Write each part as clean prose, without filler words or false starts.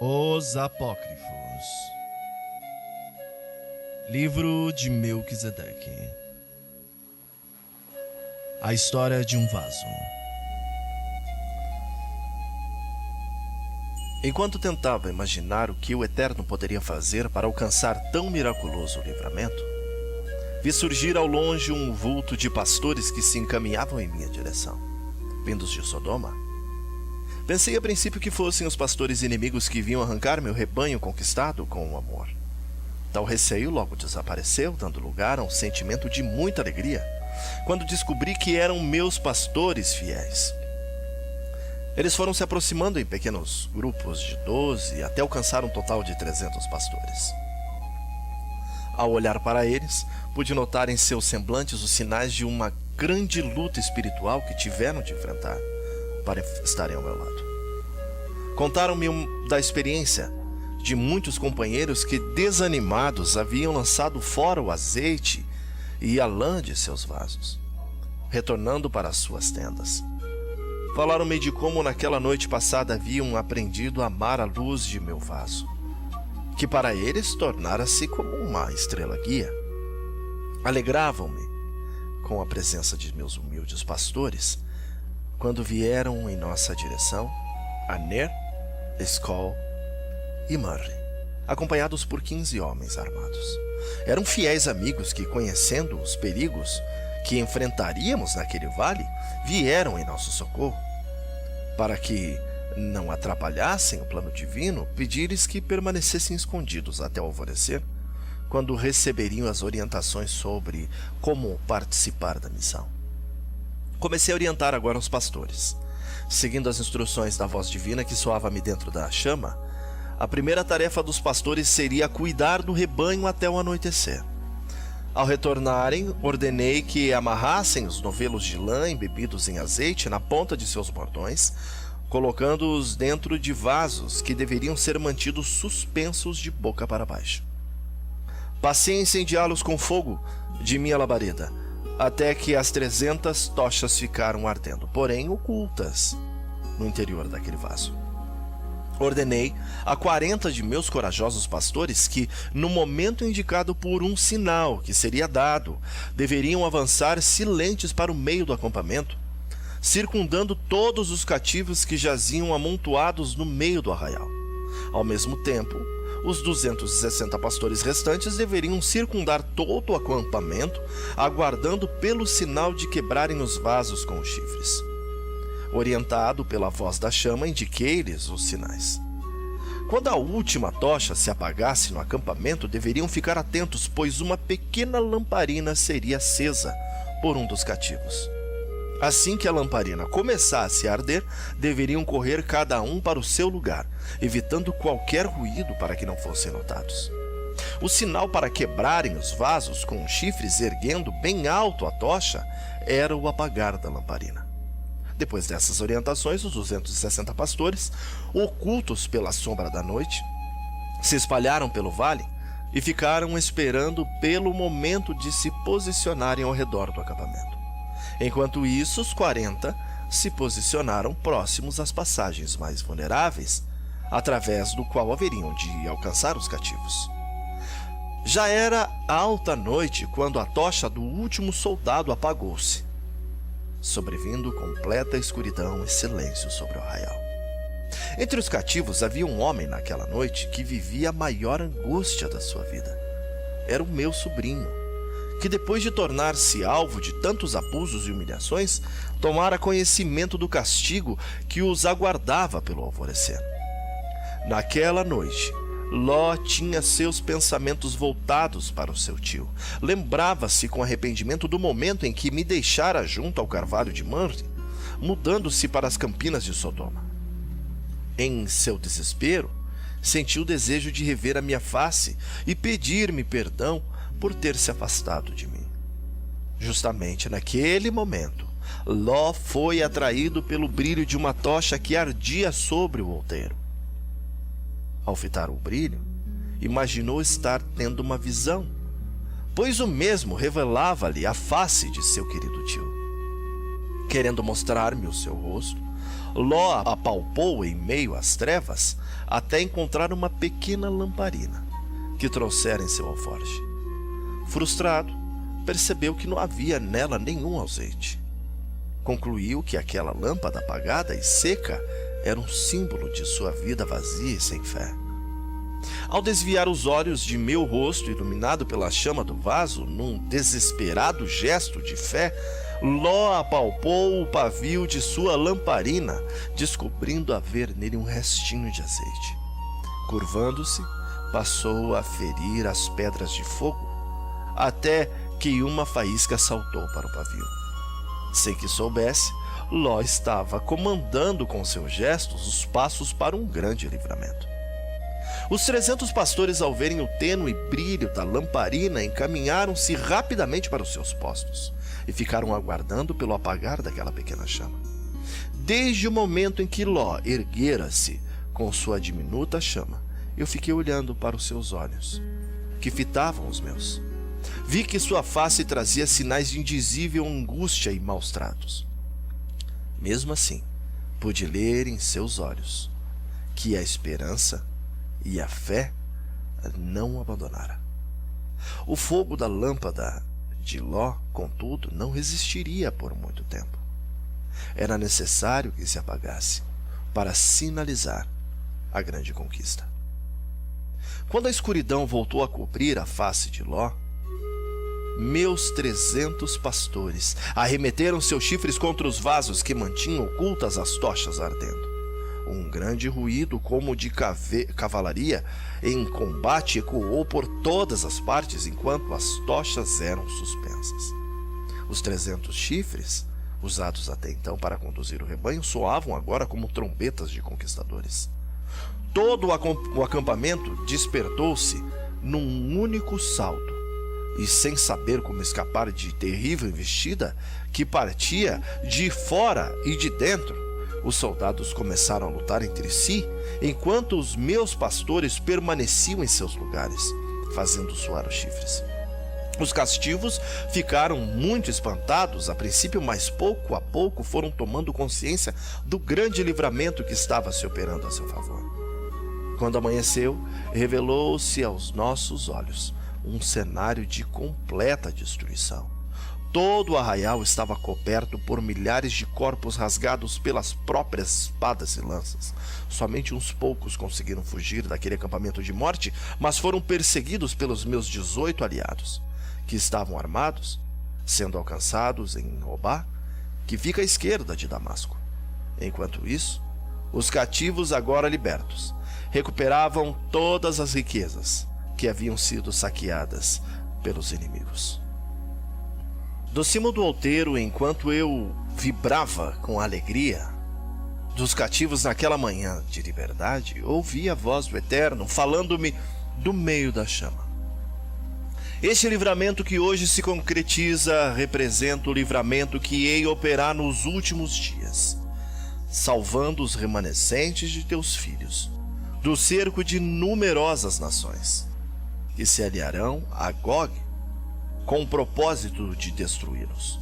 Os Apócrifos. Livro de Melquisedeque. A história de um vaso. Enquanto tentava imaginar o que o Eterno poderia fazer para alcançar tão miraculoso livramento, vi surgir ao longe um vulto de pastores que se encaminhavam em minha direção, vindos de Sodoma. Pensei a princípio que fossem os pastores inimigos que vinham arrancar meu rebanho conquistado com o amor. Tal receio logo desapareceu, dando lugar a um sentimento de muita alegria, quando descobri que eram meus pastores fiéis. Eles foram se aproximando em pequenos grupos de 12 até alcançar um total de 300 pastores. Ao olhar para eles, pude notar em seus semblantes os sinais de uma grande luta espiritual que tiveram de enfrentar para estarem ao meu lado. Contaram-me da experiência de muitos companheiros que, desanimados, haviam lançado fora o azeite e a lã de seus vasos, retornando para as suas tendas. Falaram-me de como naquela noite passada haviam aprendido a amar a luz de meu vaso, que para eles tornara-se como uma estrela guia. Alegravam-me com a presença de meus humildes pastores, quando vieram em nossa direção Aner, Escol e Murray, acompanhados por 15 homens armados. Eram fiéis amigos que, conhecendo os perigos que enfrentaríamos naquele vale, vieram em nosso socorro. Para que não atrapalhassem o plano divino, pedi-lhes que permanecessem escondidos até o alvorecer, quando receberiam as orientações sobre como participar da missão. Comecei a orientar agora os pastores. Seguindo as instruções da voz divina que soava-me dentro da chama, a primeira tarefa dos pastores seria cuidar do rebanho até o anoitecer. Ao retornarem, ordenei que amarrassem os novelos de lã embebidos em azeite na ponta de seus bordões, colocando-os dentro de vasos que deveriam ser mantidos suspensos de boca para baixo. Passei a incendiá-los com fogo de minha labareda, até que as 300 tochas ficaram ardendo, porém ocultas no interior daquele vaso. Ordenei a 40 de meus corajosos pastores que, no momento indicado por um sinal que seria dado, deveriam avançar silentes para o meio do acampamento, circundando todos os cativos que jaziam amontoados no meio do arraial. Ao mesmo tempo, os 260 pastores restantes deveriam circundar todo o acampamento, aguardando pelo sinal de quebrarem os vasos com os chifres. Orientado pela voz da chama, indiquei-lhes os sinais. Quando a última tocha se apagasse no acampamento, deveriam ficar atentos, pois uma pequena lamparina seria acesa por um dos cativos. Assim que a lamparina começasse a arder, deveriam correr cada um para o seu lugar, evitando qualquer ruído para que não fossem notados. O sinal para quebrarem os vasos com os chifres, erguendo bem alto a tocha, era o apagar da lamparina. Depois dessas orientações, os 260 pastores, ocultos pela sombra da noite, se espalharam pelo vale e ficaram esperando pelo momento de se posicionarem ao redor do acampamento. Enquanto isso, os 40 se posicionaram próximos às passagens mais vulneráveis, através do qual haveriam de alcançar os cativos. Já era alta noite quando a tocha do último soldado apagou-se, sobrevindo completa escuridão e silêncio sobre o arraial. Entre os cativos havia um homem naquela noite que vivia a maior angústia da sua vida. Era o meu sobrinho, que depois de tornar-se alvo de tantos abusos e humilhações, tomara conhecimento do castigo que os aguardava pelo alvorecer. Naquela noite, Ló tinha seus pensamentos voltados para o seu tio. Lembrava-se com arrependimento do momento em que me deixara junto ao carvalho de Manre, mudando-se para as campinas de Sodoma. Em seu desespero, sentiu o desejo de rever a minha face e pedir-me perdão por ter se afastado de mim. Justamente naquele momento, Ló foi atraído pelo brilho de uma tocha que ardia sobre o outeiro. Ao fitar o brilho, imaginou estar tendo uma visão, pois o mesmo revelava-lhe a face de seu querido tio. Querendo mostrar-me o seu rosto, Ló apalpou em meio às trevas até encontrar uma pequena lamparina que trouxera em seu alforje. Frustrado, percebeu que não havia nela nenhum azeite. Concluiu que aquela lâmpada apagada e seca era um símbolo de sua vida vazia e sem fé. Ao desviar os olhos de meu rosto iluminado pela chama do vaso, num desesperado gesto de fé, Ló apalpou o pavio de sua lamparina, descobrindo haver nele um restinho de azeite. Curvando-se, passou a ferir as pedras de fogo, até que uma faísca saltou para o pavio. Sem que soubesse, Ló estava comandando com seus gestos os passos para um grande livramento. Os 300 pastores, ao verem o tênue brilho da lamparina, encaminharam-se rapidamente para os seus postos e ficaram aguardando pelo apagar daquela pequena chama. Desde o momento em que Ló erguera-se com sua diminuta chama, eu fiquei olhando para os seus olhos, que fitavam os meus. Vi que sua face trazia sinais de indizível angústia e maus tratos. Mesmo assim, pude ler em seus olhos que a esperança e a fé não o abandonara. O fogo da lâmpada de Ló, contudo, não resistiria por muito tempo. Era necessário que se apagasse para sinalizar a grande conquista. Quando a escuridão voltou a cobrir a face de Ló, meus 300 pastores arremeteram seus chifres contra os vasos que mantinham ocultas as tochas ardendo. Um grande ruído, como de cavalaria em combate, ecoou por todas as partes enquanto as tochas eram suspensas. Os 300 chifres, usados até então para conduzir o rebanho, soavam agora como trombetas de conquistadores. Todo o acampamento despertou-se num único salto, e sem saber como escapar de terrível investida que partia de fora e de dentro, os soldados começaram a lutar entre si, enquanto os meus pastores permaneciam em seus lugares, fazendo soar os chifres. Os castivos ficaram muito espantados a princípio, mas pouco a pouco foram tomando consciência do grande livramento que estava se operando a seu favor. Quando amanheceu, revelou-se aos nossos olhos um cenário de completa destruição. Todo o arraial estava coberto por milhares de corpos rasgados pelas próprias espadas e lanças. Somente uns poucos conseguiram fugir daquele acampamento de morte, mas foram perseguidos pelos meus 18 aliados, que estavam armados, sendo alcançados em Robá, que fica à esquerda de Damasco. Enquanto isso, os cativos, agora libertos, recuperavam todas as riquezas que haviam sido saqueadas pelos inimigos. Do cimo do outeiro, enquanto eu vibrava com alegria dos cativos naquela manhã de liberdade, ouvi a voz do Eterno falando-me do meio da chama. Este livramento que hoje se concretiza representa o livramento que hei operar nos últimos dias, salvando os remanescentes de teus filhos do cerco de numerosas nações, que se aliarão a Gog com o propósito de destruí-los.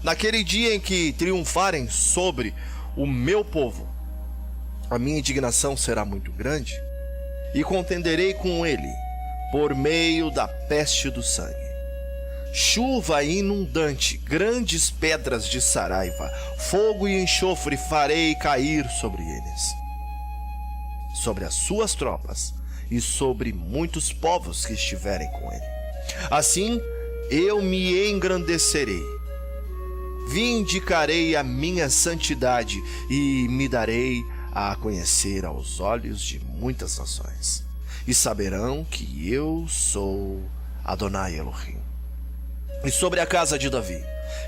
Naquele dia em que triunfarem sobre o meu povo, a minha indignação será muito grande, e contenderei com ele por meio da peste do sangue. Chuva inundante, grandes pedras de saraiva, fogo e enxofre farei cair sobre eles, sobre as suas tropas e sobre muitos povos que estiverem com ele. Assim eu me engrandecerei, vindicarei a minha santidade e me darei a conhecer aos olhos de muitas nações, e saberão que eu sou Adonai Elohim. E sobre a casa de Davi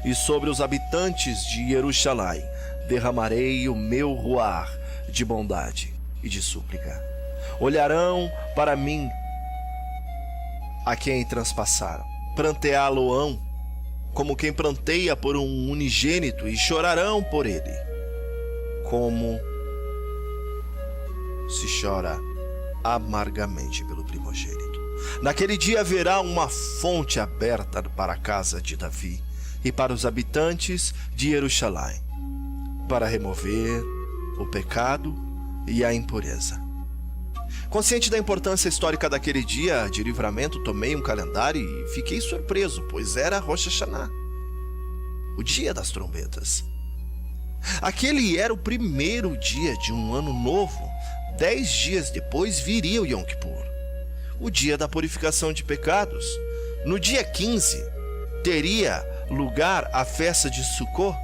e sobre os habitantes de Jerusalém derramarei o meu ruar de bondade e de súplica. Olharão para mim a quem transpassaram, pranteá-lo-ão como quem pranteia por um unigênito, e chorarão por ele, como se chora amargamente pelo primogênito. Naquele dia haverá uma fonte aberta para a casa de Davi, e para os habitantes de Jerusalém, para remover o pecado e a impureza. Consciente da importância histórica daquele dia de livramento, tomei um calendário e fiquei surpreso, pois era Rosh Hashanah, o dia das trombetas. Aquele era o primeiro dia de um ano novo. 10 dias depois viria o Yom Kippur, o dia da purificação de pecados. No dia 15, teria lugar a festa de Sukkot,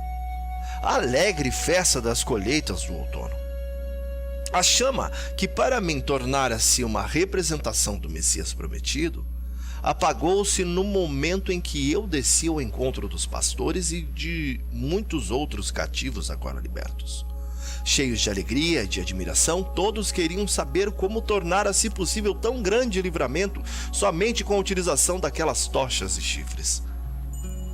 a alegre festa das colheitas do outono. A chama, que para mim tornara-se uma representação do Messias prometido, apagou-se no momento em que eu desci ao encontro dos pastores e de muitos outros cativos agora libertos. Cheios de alegria e de admiração, todos queriam saber como tornara-se possível tão grande livramento somente com a utilização daquelas tochas e chifres.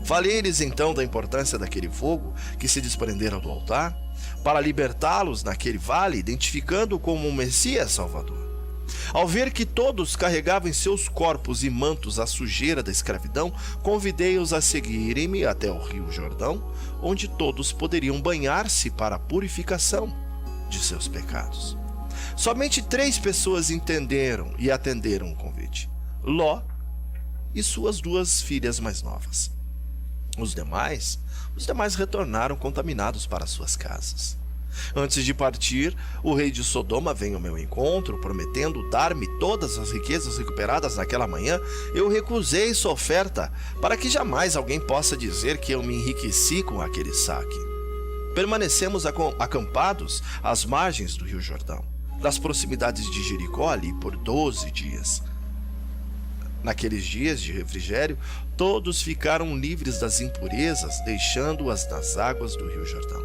Falei-lhes então da importância daquele fogo que se desprendera do altar para libertá-los naquele vale, identificando-o como um Messias Salvador. Ao ver que todos carregavam em seus corpos e mantos a sujeira da escravidão, convidei-os a seguirem-me até o rio Jordão, onde todos poderiam banhar-se para a purificação de seus pecados. Somente 3 pessoas entenderam e atenderam o convite: Ló e suas 2 filhas mais novas. Os demais retornaram contaminados para suas casas. Antes de partir, o rei de Sodoma veio ao meu encontro, prometendo dar-me todas as riquezas recuperadas naquela manhã. Eu recusei sua oferta, para que jamais alguém possa dizer que eu me enriqueci com aquele saque. Permanecemos acampados às margens do rio Jordão, nas proximidades de Jericó, ali por 12 dias. Naqueles dias de refrigério, todos ficaram livres das impurezas, deixando-as nas águas do rio Jordão.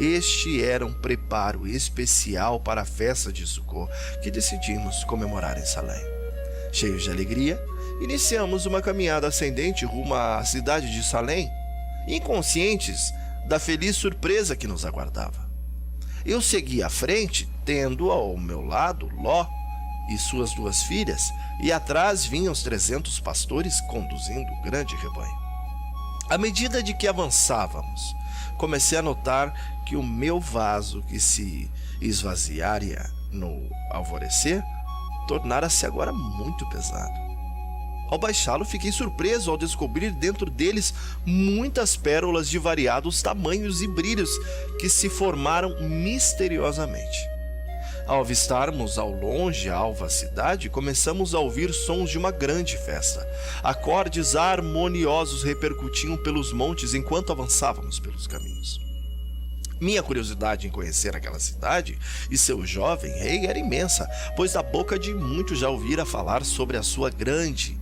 Este era um preparo especial para a festa de Sukkot, que decidimos comemorar em Salém. Cheios de alegria, iniciamos uma caminhada ascendente rumo à cidade de Salém, inconscientes da feliz surpresa que nos aguardava. Eu segui à frente, tendo ao meu lado Ló e suas 2 filhas, e atrás vinham os 300 pastores conduzindo o grande rebanho. À medida de que avançávamos, comecei a notar que o meu vaso, que se esvaziaria no alvorecer, tornara-se agora muito pesado. Ao baixá-lo, fiquei surpreso ao descobrir dentro deles muitas pérolas de variados tamanhos e brilhos que se formaram misteriosamente. Ao avistarmos ao longe a alva cidade, começamos a ouvir sons de uma grande festa. Acordes harmoniosos repercutiam pelos montes enquanto avançávamos pelos caminhos. Minha curiosidade em conhecer aquela cidade e seu jovem rei era imensa, pois da boca de muitos já ouvira falar sobre a sua grande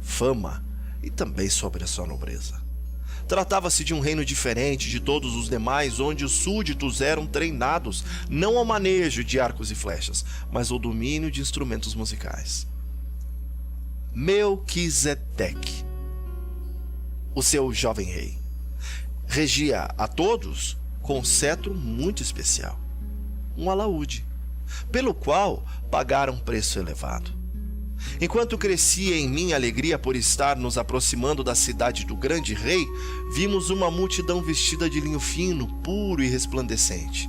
fama e também sobre a sua nobreza. Tratava-se de um reino diferente de todos os demais, onde os súditos eram treinados não ao manejo de arcos e flechas, mas ao domínio de instrumentos musicais. Melquisedeque, o seu jovem rei, regia a todos com um cetro muito especial, um alaúde, pelo qual pagaram um preço elevado. Enquanto crescia em mim a alegria por estar nos aproximando da cidade do grande rei, vimos uma multidão vestida de linho fino, puro e resplandecente.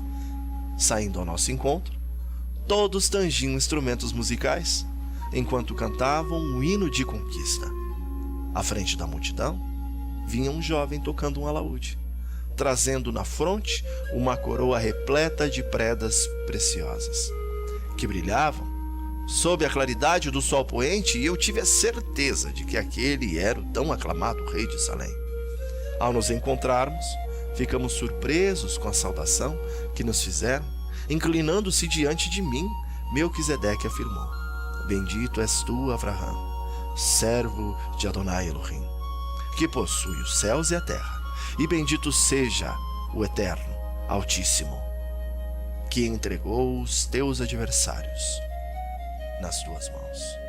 Saindo ao nosso encontro, todos tangiam instrumentos musicais, enquanto cantavam um hino de conquista. À frente da multidão, vinha um jovem tocando um alaúde, trazendo na fronte uma coroa repleta de predas preciosas, que brilhavam sob a claridade do sol poente, e eu tive a certeza de que aquele era o tão aclamado rei de Salém. Ao nos encontrarmos, ficamos surpresos com a saudação que nos fizeram. Inclinando-se diante de mim, Melquisedeque afirmou: Bendito és tu, Avraham, servo de Adonai Elohim, que possui os céus e a terra, e bendito seja o Eterno, Altíssimo, que entregou os teus adversários nas tuas mãos.